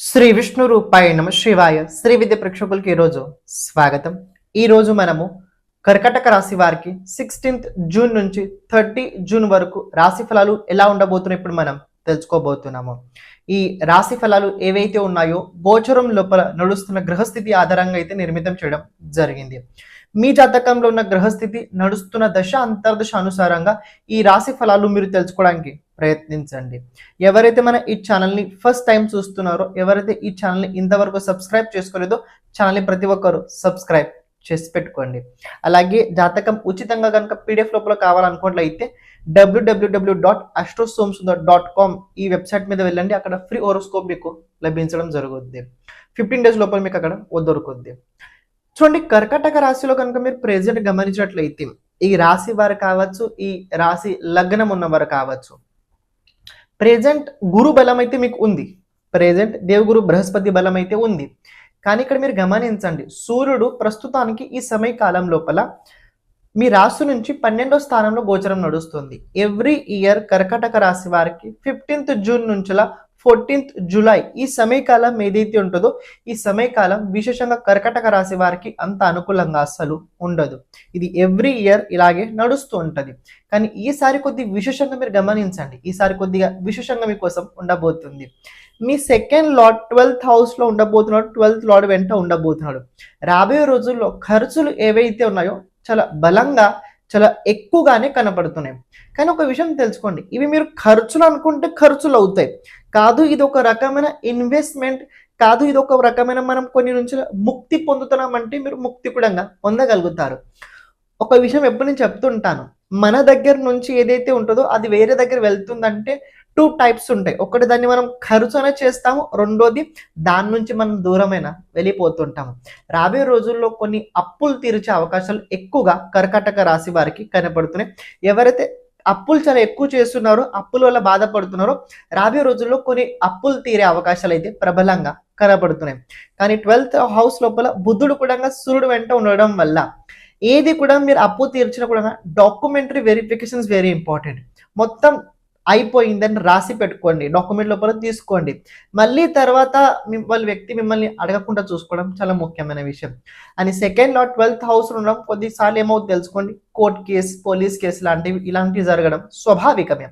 శ్రీ విష్ణు రూపాయ నమ శివాయ శ్రీ విద్య ప్రేక్షకులకి ఈరోజు స్వాగతం. ఈరోజు మనము కర్కటక రాశి వారికి 16th జూన్ నుంచి 30 జూన్ వరకు రాశి ఫలాలు ఎలా ఉండబోతున్నాయి ఇప్పుడు మనం తెలుసుకోబోతున్నాము. ఈ రాశి ఫలాలు ఏవైతే ఉన్నాయో గోచరం లోపల నడుస్తున్న గ్రహస్థితి ఆధారంగా అయితే నిర్మితం చేయడం జరిగింది. మీ జాతకంలో ఉన్న గ్రహస్థితి నడుస్తున్న దశ అంతర్దశ అనుసారంగా ఈ రాశి ఫలాలు మీరు తెలుసుకోవడానికి ప్రయత్నించండి. ఎవరైతే మన ఈ ఛానల్ని ఫస్ట్ టైం చూస్తున్నారో, ఎవరైతే ఈ ఛానల్ని ఇంతవరకు సబ్స్క్రైబ్ చేసుకోలేదో ఛానల్ని ప్రతి ఒక్కరు సబ్స్క్రైబ్ చేసి పెట్టుకోండి. అలాగే జాతకం ఉచితంగా కనుక పీడిఎఫ్ లోపల కావాలనుకున్నట్లయితే www.astrosomsundar.com ఈ వెబ్సైట్ మీద వెళ్ళండి. అక్కడ ఫ్రీ హోరోస్కోప్ మీకు లభించడం జరుగుద్ది. 15 days లోపల మీకు అక్కడ దొరుకుద్ది. చూడండి, కర్కటక రాశిలో కనుక మీరు ప్రెజెంట్ గమనించినట్లయితే ఈ రాశి వారు కావచ్చు, ఈ రాశి లగ్నం ఉన్నవారు కావచ్చు, ప్రెజెంట్ గురు బలం అయితే మీకు ఉంది. ప్రెజెంట్ దేవగురు బృహస్పతి బలం అయితే ఉంది. కానీ ఇక్కడ మీరు గమనించండి, సూర్యుడు ప్రస్తుతానికి ఈ సమయ కాలం లోపల మీ రాశి నుంచి 12వ స్థానంలో గోచరం నడుస్తుంది. ఎవ్రీ ఇయర్ కర్కటక రాశి వారికి 15th జూన్ నుంచి 14th జూలై ఈ సమయకాలం ఏదైతే ఉంటుందో ఈ సమయకాలం విశేషంగా కర్కటక రాశి వారికి అంత అనుకూలంగా అస్సలు ఉండదు. ఇది ఎవ్రీ ఇయర్ ఇలాగే నడుస్తూ ఉంటుంది. కానీ ఈసారి కొద్ది విశేషంగా మీరు గమనించండి, ఈసారి కొద్దిగా విశేషంగా మీకోసం ఉండబోతుంది. మీ సెకండ్ లార్డ్ 12th హౌస్లో ఉండబోతున్నాడు, 12th లార్డ్ వెంట ఉండబోతున్నాడు. రాబోయే రోజుల్లో ఖర్చులు ఏవైతే ఉన్నాయో చాలా బలంగా చాలా ఎక్కువగానే కనపడుతున్నాయి. కానీ ఒక విషయం తెలుసుకోండి, ఇవి మీరు ఖర్చులు అనుకుంటే ఖర్చులు అవుతాయి కాదు. ఇది ఒక రకమైన ఇన్వెస్ట్మెంట్ కాదు, ఇది ఒక రకమైన మనం కొన్ని నుంచి ముక్తి పొందుతున్నామంటే మీరు ముక్తి కూడా పొందగలుగుతారు. ఒక విషయం ఎప్పుడు నేను చెప్తుంటాను, మన దగ్గర నుంచి ఏదైతే ఉంటుందో అది వేరే దగ్గర వెళ్తుందంటే 2 types ఉంటాయి. ఒకటి దాన్ని మనం ఖర్చు అనే చేస్తాము, రెండోది దాని నుంచి మనం దూరమైన వెళ్ళిపోతుంటాము. రాబోయే రోజుల్లో కొన్ని అప్పులు తీర్చే అవకాశాలు ఎక్కువగా కర్కాటక రాశి వారికి కనపడుతున్నాయి. ఎవరైతే అప్పులు చాలా ఎక్కువ చేస్తున్నారో, అప్పుల వల్ల బాధపడుతున్నారో, రాబోయే రోజుల్లో కొన్ని అప్పులు తీరే అవకాశాలు అయితే ప్రబలంగా కనపడుతున్నాయి. కానీ 12th హౌస్ లోపల బుధుడు కూడా సూర్యుడు వెంట ఉండడం వల్ల ఏది కూడా మీరు అప్పు తీర్చిన కూడా డాక్యుమెంటరీ వెరిఫికేషన్స్ వెరీ ఇంపార్టెంట్. మొత్తం అయిపోయిందని రాసి పెట్టుకోండి, డాక్యుమెంట్ లోపల తీసుకోండి. మళ్ళీ తర్వాత వాళ్ళ వ్యక్తి మిమ్మల్ని అడగకుండా చూసుకోవడం చాలా ముఖ్యమైన విషయం. అని సెకండ్ లార్డ్ 12th హౌస్ ఉండడం కొద్దిసార్లు ఏమవుతుంది తెలుసుకోండి, కోర్ట్ కేసు, పోలీస్ కేసు ఇలాంటివి జరగడం స్వాభావికమే.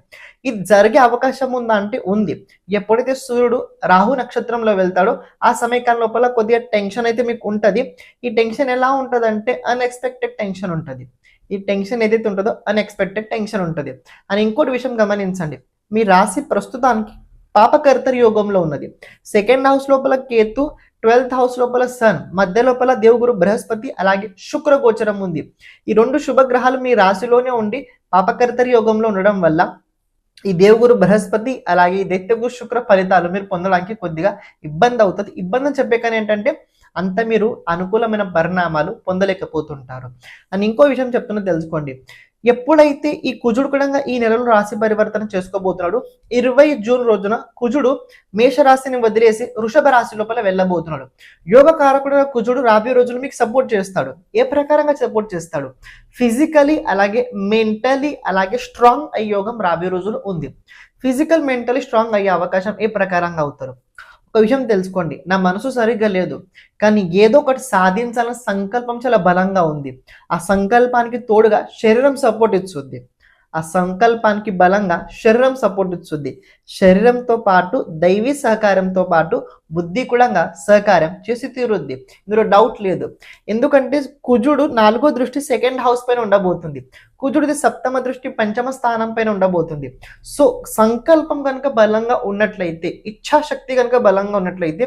ఇది జరిగే అవకాశం ఉందా అంటే ఉంది. ఎప్పుడైతే సూర్యుడు రాహు నక్షత్రంలో వెళ్తాడో ఆ సమయకాలం లోపల కొద్దిగా టెన్షన్ అయితే మీకు ఉంటుంది. ఈ టెన్షన్ ఎలా ఉంటుంది అంటే అన్ఎక్స్పెక్టెడ్ టెన్షన్ ఉంటుంది. ఈ టెన్షన్ ఏదైతే ఉంటుందో అన్ఎక్స్పెక్టెడ్ టెన్షన్ ఉంటుంది. అని ఇంకోటి విషయం గమనించండి, మీ రాశి ప్రస్తుతానికి పాపకర్తరి యోగంలో ఉన్నది. సెకండ్ హౌస్ లోపల కేతు, 12th హౌస్ లోపల సన్, మధ్య లోపల దేవగురు బృహస్పతి, అలాగే శుక్ర గోచరం ఉంది. ఈ 2 శుభగ్రహాలు మీ రాశిలోనే ఉండి పాపకర్తరి యోగంలో ఉండడం వల్ల ఈ దేవగురు బృహస్పతి అలాగే దైత్యగురు శుక్ర ఫలితాలు మీరు పొందడానికి కొద్దిగా ఇబ్బంది అవుతుంది. ఇబ్బంది అని చెప్పే కానీ ఏంటంటే అంత మీరు అనుకూలమైన పరిణామాలు పొందలేకపోతుంటారు. అని ఇంకో విషయం చెప్తున్నా తెలుసుకోండి, ఎప్పుడైతే ఈ కుజుడు కూడా ఈ నెలలో రాశి పరివర్తన చేసుకోబోతున్నాడు, 20 జూన్ రోజున కుజుడు మేషరాశిని వదిలేసి వృషభ రాశి లోపల వెళ్ళబోతున్నాడు. యోగ కారకుడు కుజుడు రాబోయే రోజులు మీకు సపోర్ట్ చేస్తాడు. ఏ ప్రకారంగా సపోర్ట్ చేస్తాడు? ఫిజికలీ అలాగే మెంటలీ అలాగే స్ట్రాంగ్ అయ్యే యోగం రాబోయే రోజులు ఉంది. ఫిజికల్ మెంటలీ స్ట్రాంగ్ అయ్యే అవకాశం ఏ ప్రకారంగా అవుతారు? ఒక విషయం తెలుసుకోండి, నా మనసు సరిగ్గా లేదు కానీ ఏదో ఒకటి సాధించాలన్న సంకల్పం చాలా బలంగా ఉంది. ఆ సంకల్పానికి తోడుగా శరీరం సపోర్ట్ ఇస్తుంది. ఆ సంకల్పానికి బలంగా శరీరం సపోర్ట్ ఇస్తుంది. శరీరంతో పాటు దైవీ సహకారంతో పాటు బుద్ధి కూడా సహకారం చేసి తీరుద్ది. ఇందులో డౌట్ లేదు. ఎందుకంటే కుజుడు 4వ దృష్టి సెకండ్ హౌస్ పైన ఉండబోతుంది. కుజుడిది 7వ దృష్టి 5వ స్థానం పైన ఉండబోతుంది. సో సంకల్పం కనుక బలంగా ఉన్నట్లయితే, ఇచ్ఛాశక్తి కనుక బలంగా ఉన్నట్లయితే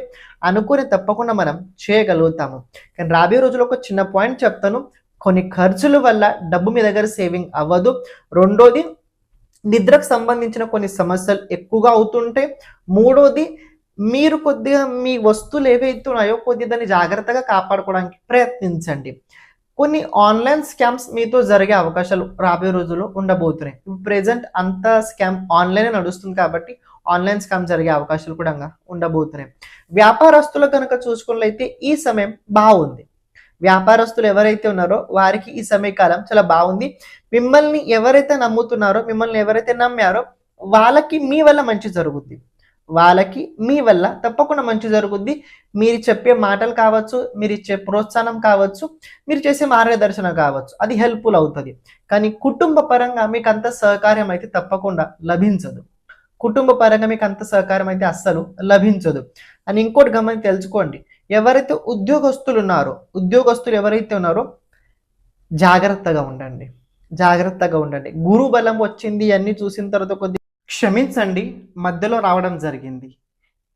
అనుకుని తప్పకుండా మనం చేయగలుగుతాము. కానీ రాబోయే రోజుల్లో ఒక చిన్న పాయింట్ చెప్తాను, కొన్ని ఖర్చుల వల్ల డబ్బు మీ దగ్గర సేవింగ్ అవ్వదు. రెండోది, నిద్రకు సంబంధించిన కొన్ని సమస్యలు ఎక్కువగా అవుతుంటాయి. మూడోది, మీరు కొద్దిగా మీ వస్తువులు ఏవైతే ఉన్నాయో కొద్దిగా దాన్ని జాగ్రత్తగా కాపాడుకోవడానికి ప్రయత్నించండి. కొన్ని ఆన్లైన్ స్కామ్స్ మీతో జరిగే అవకాశాలు రాబోయే రోజుల్లో ఉండబోతున్నాయి. ప్రెజెంట్ అంత స్కామ్ ఆన్లైన్ నడుస్తుంది కాబట్టి ఆన్లైన్ స్కామ్ జరిగే అవకాశాలు కూడా ఉండబోతున్నాయి. వ్యాపారస్తులు కనుక చూసుకున్నట్లయితే ఈ సమయం బాగుంది. వ్యాపారస్తులు ఎవరైతే ఉన్నారో వారికి ఈ సమయకాలం చాలా బాగుంది. మిమ్మల్ని ఎవరైతే నమ్ముతున్నారో, మిమ్మల్ని ఎవరైతే నమ్మారో వాళ్ళకి మీ వల్ల మంచి జరుగుద్ది. వాళ్ళకి మీ వల్ల తప్పకుండా మంచి జరుగుద్ది. మీరు చెప్పే మాటలు కావచ్చు, మీరు ఇచ్చే ప్రోత్సాహం కావచ్చు, మీరు చేసే మార్గదర్శనం కావచ్చు, అది హెల్ప్‌ఫుల్ అవుతది. కానీ కుటుంబ పరంగా మీకంత సహకారం అయితే తప్పకుండా లభించదు. కుటుంబ పరంగా మీకంత సహకారం అయితే అస్సలు లభించదు. అని ఇంకోటి తెలుసుకోండి. ఎవరైతే ఉద్యోగస్తులు ఎవరైతే ఉన్నారో జాగ్రత్తగా ఉండండి. జాగ్రత్తగా ఉండండి. గురు బలం వచ్చింది అన్నీ చూసిన తర్వాత కొద్దిగా క్షమించండి, మధ్యలో రావడం జరిగింది.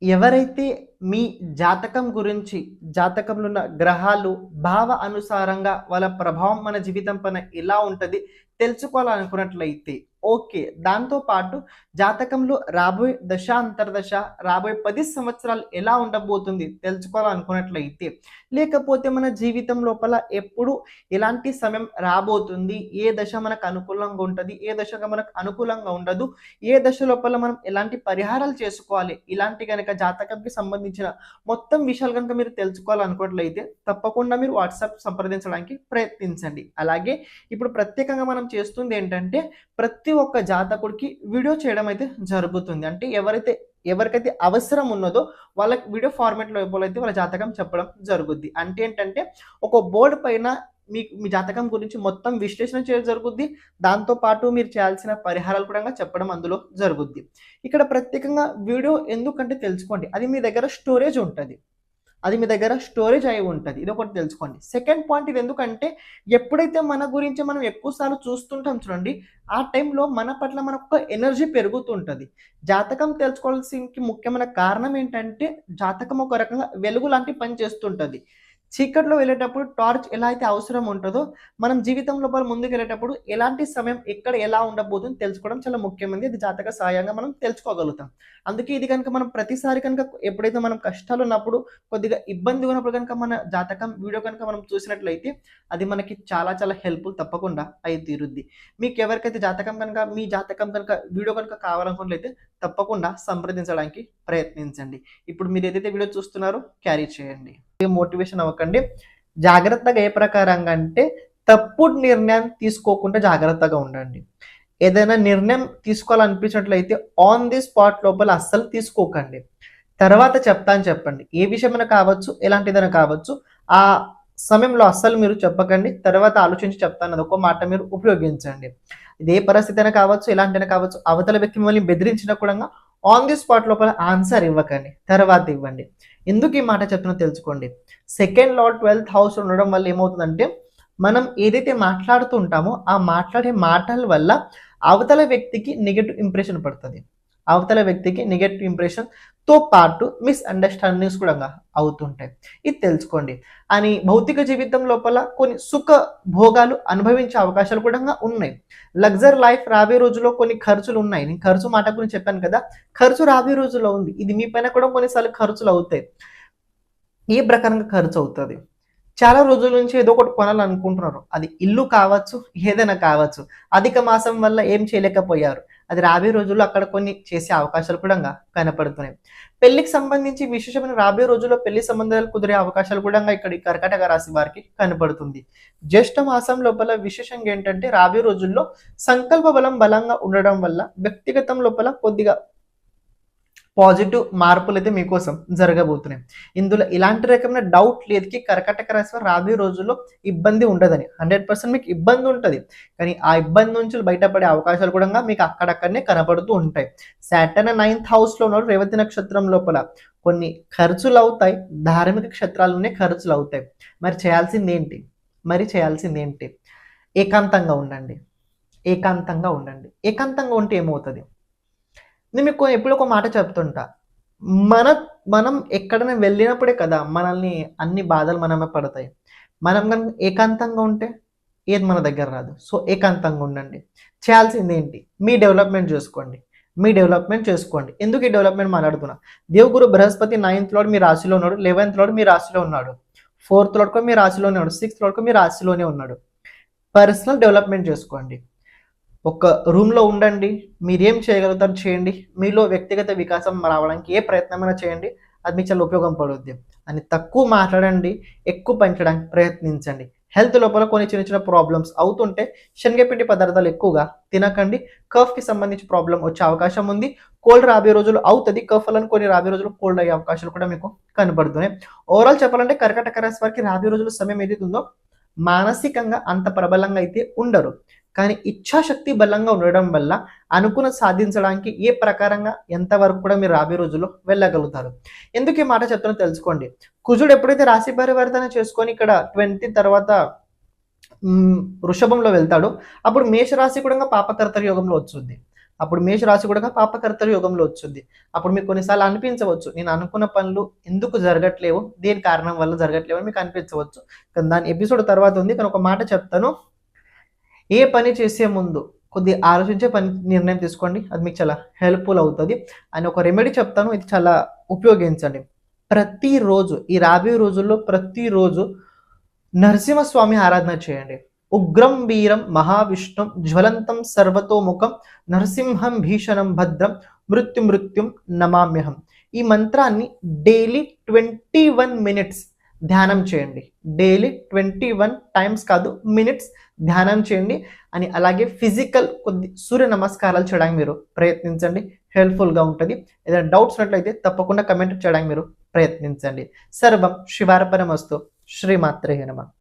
ఎవరైతే మీ జాతకం గురించి, జాతకంలో ఉన్న గ్రహాలు భావ అనుసారంగా వాళ్ళ ప్రభావం మన జీవితం పైన ఎలా ఉంటది తెలుసుకోవాలనుకున్నట్లయితే ఓకే. దాంతో పాటు జాతకంలో రాబోయే దశ, అంతర్దశ, రాబోయే 10 సంవత్సరాలు ఎలా ఉండబోతుంది తెలుసుకోవాలనుకున్నట్లయితే, లేకపోతే మన జీవితం లోపల ఎప్పుడు ఎలాంటి సమయం రాబోతుంది, ఏ దశ మనకు అనుకూలంగా ఉంటది, ఏ దశ మనకు అనుకూలంగా ఉండదు, ఏ దశ లోపల మనం ఎలాంటి పరిహారాలు చేసుకోవాలి, ఇలాంటి గనక జాతకంకి సంబంధించిన మొత్తం విషయాలు కనుక మీరు తెలుసుకోవాలనుకున్నట్లయితే తప్పకుండా మీరు వాట్సాప్ సంప్రదించడానికి ప్రయత్నించండి. అలాగే ఇప్పుడు ప్రత్యేకంగా మనం చేస్తుంది ఏంటంటే ప్రతి ఒక్క జాతకుడికి వీడియో చేయడం అయితే జరుగుతుంది. అంటే ఎవరికైతే అవసరం ఉన్నదో వాళ్ళకి వీడియో ఫార్మాట్ లోపల అయితే వాళ్ళ జాతకం చెప్పడం జరుగుద్ది. అంటే ఏంటంటే ఒక బోర్డు పైన మీ జాతకం గురించి మొత్తం విశ్లేషణ చేయడం జరుగుద్ది. దాంతో పాటు మీరు చేయాల్సిన పరిహారాలు కూడా చెప్పడం అందులో జరుగుద్ది. ఇక్కడ ప్రత్యేకంగా వీడియో ఎందుకంటే తెలుసుకోండి, అది మీ దగ్గర స్టోరేజ్ ఉంటుంది. అది మీ దగ్గర స్టోరేజ్ అయి ఉంటుంది. ఇది ఒకటి తెలుసుకోండి. సెకండ్ పాయింట్, ఇది ఎందుకంటే ఎప్పుడైతే మన గురించి మనం ఎక్కువ సార్లు చూస్తుంటాం చూడండి, ఆ టైంలో మన పట్ల మనకు ఎనర్జీ పెరుగుతుంటుంది. జాతకం తెలుసుకోవాల్సిన ముఖ్యమైన కారణం ఏంటంటే జాతకం ఒక రకంగా వెలుగు లాంటి పని చేస్తుంటుంది. చీకట్లో వెళ్ళేటప్పుడు టార్చ్ ఎలా అయితే అవసరం ఉంటుందో మనం జీవితం లోపల ముందుకు వెళ్ళేటప్పుడు ఎలాంటి సమయం ఎక్కడ ఎలా ఉండబోతుందో తెలుసుకోవడం చాలా ముఖ్యమైనది. ఇది జాతక సహాయంగా మనం తెలుసుకోగలుగుతాం. అందుకే ఇది కనుక మనం ప్రతిసారి కనుక ఎప్పుడైతే మనం కష్టాలు ఉన్నప్పుడు కొద్దిగా ఇబ్బంది ఉన్నప్పుడు కనుక మన జాతకం వీడియో కనుక మనం చూసినట్లయితే అది మనకి చాలా చాలా హెల్ప్ఫుల్ తప్పకుండా అయి తీరుద్ది. మీకు ఎవరికైతే జాతకం కనుక మీ జాతకం కనుక వీడియో కనుక కావాలనుకున్నట్లయితే తప్పకుండా సంప్రదించడానికి ప్రయత్నించండి. ఇప్పుడు మీరు ఏదైతే వీడియో చూస్తున్నారో క్యారీ చేయండి. మోటివేషన్ అవ్వకండి. జాగ్రత్తగా ఏ ప్రకారంగా అంటే తప్పుడు నిర్ణయం తీసుకోకుండా జాగ్రత్తగా ఉండండి. ఏదైనా నిర్ణయం తీసుకోవాలనిపించినట్లయితే ఆన్ ది స్పాట్ లోపల అస్సలు తీసుకోకండి. తర్వాత చెప్తాను చెప్పండి. ఏ విషయమైనా కావచ్చు, ఎలాంటిదైనా కావచ్చు, ఆ సమయంలో అస్సలు మీరు చెప్పకండి. తర్వాత ఆలోచించి చెప్తాను అది ఒక మాట మీరు ఉపయోగించండి. ఇదే పరిస్థితి అయినా కావచ్చు, ఎలాంటిదైనా కావచ్చు, అవతల వ్యక్తి మిమ్మల్ని బెదిరించిన కూడా ఆన్ ది స్పాట్ లోపల ఆన్సర్ ఇవ్వకండి, తర్వాత ఇవ్వండి. ఎందుకు ఈ మాట చెప్తున్నా తెలుసుకోండి. సెకండ్ లార్డ్ 12th హౌస్ ఉండడం వల్ల ఏమవుతుందంటే మనం ఏదైతే మాట్లాడుతూ ఉంటామో ఆ మాట్లాడే మాటల వల్ల అవతల వ్యక్తికి నెగటివ్ ఇంప్రెషన్ పడుతుంది. అవతల వ్యక్తికి నెగటివ్ ఇంప్రెషన్తో పాటు మిస్అండర్స్టాండింగ్స్ కూడా అవుతుంటాయి. ఇది తెలుసుకోండి. అని భౌతిక జీవితం లోపల కొన్ని సుఖ భోగాలు అనుభవించే అవకాశాలు కూడా ఉన్నాయి. లగ్జరీ లైఫ్ రాబోయే రోజుల్లో కొన్ని ఖర్చులు ఉన్నాయి. నేను ఖర్చు మాట గురించి చెప్పాను కదా, ఖర్చు రాబోయే రోజుల్లో ఉంది. ఇది మీ పైన కూడా కొన్నిసార్లు ఖర్చులు అవుతాయి. ఏ ప్రకారంగా ఖర్చు అవుతుంది. చాలా రోజుల నుంచి ఏదో ఒకటి కొనాలనుకుంటున్నారు. అది ఇల్లు కావచ్చు, ఏదైనా కావచ్చు. అధిక మాసం వల్ల ఏం చేయలేకపోయారు. అది రాబోయే రోజుల్లో అక్కడ కొన్ని చేసే అవకాశాలు కూడా కనపడుతున్నాయి. పెళ్లికి సంబంధించి విశేషమైన రాబోయే రోజుల్లో పెళ్లి సంబంధాలు కుదిరే అవకాశాలు కూడా ఇక్కడ ఈ కర్కాటక రాశి వారికి కనపడుతుంది. జ్యేష్ఠ మాసం లోపల విశేషంగా ఏంటంటే రాబోయే రోజుల్లో సంకల్ప బలం బలంగా ఉండడం వల్ల వ్యక్తిగతం లోపల కొద్దిగా పాజిటివ్ మార్పులు అయితే మీకోసం జరగబోతున్నాయి. ఇందులో ఇలాంటి రకమైన డౌట్ లేదుకి కర్కాటక రాశి వారు రాబోయే రోజుల్లో ఇబ్బంది ఉండదని. 100% మీకు ఇబ్బంది ఉంటుంది. కానీ ఆ ఇబ్బంది నుంచి బయటపడే అవకాశాలు కూడా మీకు అక్కడక్కడనే కనపడుతూ ఉంటాయి. సాటర్న్ 9th హౌస్లో ఉన్నాడు. రేవతి నక్షత్రం లోపల కొన్ని ఖర్చులు అవుతాయి. ధార్మిక క్షేత్రాల్లోనే ఖర్చులు అవుతాయి. మరి చేయాల్సింది ఏంటి? ఏకాంతంగా ఉండండి. ఏకాంతంగా ఉంటే ఏమవుతుంది? నేను మీకు ఎప్పుడు ఒక మాట చెప్తుంటా. మనం ఎక్కడైనా వెళ్ళినప్పుడే కదా మనల్ని అన్ని బాధలు మనమే పడతాయి. మనం కనుక ఏకాంతంగా ఉంటే ఏది మన దగ్గర రాదు. సో ఏకాంతంగా ఉండండి. చేయాల్సింది ఏంటి? మీ డెవలప్మెంట్ చేసుకోండి. ఎందుకు ఈ డెవలప్మెంట్ మాట్లాడుతున్నా? దేవగురు బృహస్పతి 9th లార్డ్ మీ రాశిలో ఉన్నాడు. 11th లార్డ్ మీ రాశిలో ఉన్నాడు. 4th లార్డ్ కూడా మీ రాశిలోనే ఉన్నాడు. 6th లార్డ్ కూడా మీ రాశిలోనే ఉన్నాడు. పర్సనల్ డెవలప్మెంట్ చేసుకోండి. ఒక రూమ్లో ఉండండి. మీరేం చేయగలుగుతారు చేయండి. మీలో వ్యక్తిగత వికాసం రావడానికి ఏ ప్రయత్నమైనా చేయండి. అది మీకు చాలా ఉపయోగపడుద్ది. అని తక్కువ మాట్లాడండి, ఎక్కువ పెంచడానికి ప్రయత్నించండి. హెల్త్ లోపల కొన్ని చిన్న చిన్న ప్రాబ్లమ్స్ అవుతుంటే శనగపిండి పదార్థాలు ఎక్కువగా తినకండి. కఫ్కి సంబంధించి ప్రాబ్లం వచ్చే అవకాశం ఉంది. కోల్డ్ రాబోయే రోజులు అవుతుంది. కఫ్ వలన కొన్ని రాబోయే రోజులు కోల్డ్ అయ్యే అవకాశాలు కూడా మీకు కనబడుతున్నాయి. ఓవరాల్ చెప్పాలంటే కర్కాటక రాశి వారికి రాబోయే రోజుల సమయం ఏదైతే ఉందో మానసికంగా అంత ప్రబలంగా అయితే ఉండరు. కానీ ఇచ్ఛాశక్తి బలంగా ఉండడం వల్ల అనుకున్న సాధించడానికి ఏ ప్రకారంగా ఎంతవరకు కూడా మీరు రాబోయే రోజుల్లో వెళ్ళగలుగుతారు. ఎందుకు ఈ మాట చెప్తానో తెలుసుకోండి. కుజుడు ఎప్పుడైతే రాశి పరివర్తన చేసుకొని ఇక్కడ 20 తర్వాత వృషభంలో వెళ్తాడో అప్పుడు మేషరాశి కూడా పాపకర్తర యోగంలో వచ్చింది. అప్పుడు మేషరాశి కూడా పాపకర్తర యోగంలో వచ్చింది. అప్పుడు మీకు కొన్నిసార్లు అనిపించవచ్చు, నేను అనుకున్న పనులు ఎందుకు జరగట్లేవు, దేని కారణం వల్ల జరగట్లేవు అని మీకు అనిపించవచ్చు. కానీ దాని ఎపిసోడ్ తర్వాత ఉంది. కానీ ఒక మాట చెప్తాను, ఏ పని చేసే ముందు కొద్దిగా ఆలోచించే పని నిర్ణయం తీసుకోండి. అది మీకు చాలా హెల్ప్ఫుల్ అవుతుంది. అని ఒక రెమెడీ చెప్తాను, ఇది చాలా ఉపయోగించండి. ప్రతిరోజు ఈ రాబోయే రోజుల్లో ప్రతిరోజు నరసింహస్వామి ఆరాధన చేయండి. ఉగ్రం వీరం మహావిష్ణుం జ్వలంతం సర్వతోముఖం నరసింహం భీషణం భద్రం మృత్యుం నమామ్యహం. ఈ మంత్రాన్ని డైలీ 21 మినిట్స్ ధ్యానం చేయండి. డైలీ 21 టైమ్స్ కాదు, మినిట్స్ ధ్యానం చేయండి. అని అలాగే ఫిజికల్ కొద్ది సూర్య నమస్కారాలు చేయడానికి మీరు ప్రయత్నించండి. హెల్ప్ఫుల్గా ఉంటుంది. ఏదైనా డౌట్స్ ఉన్నట్లయితే తప్పకుండా కమెంట్ చేయడానికి మీరు ప్రయత్నించండి. సర్వం శివార్పణమస్తు. శ్రీమాత్రే నమః.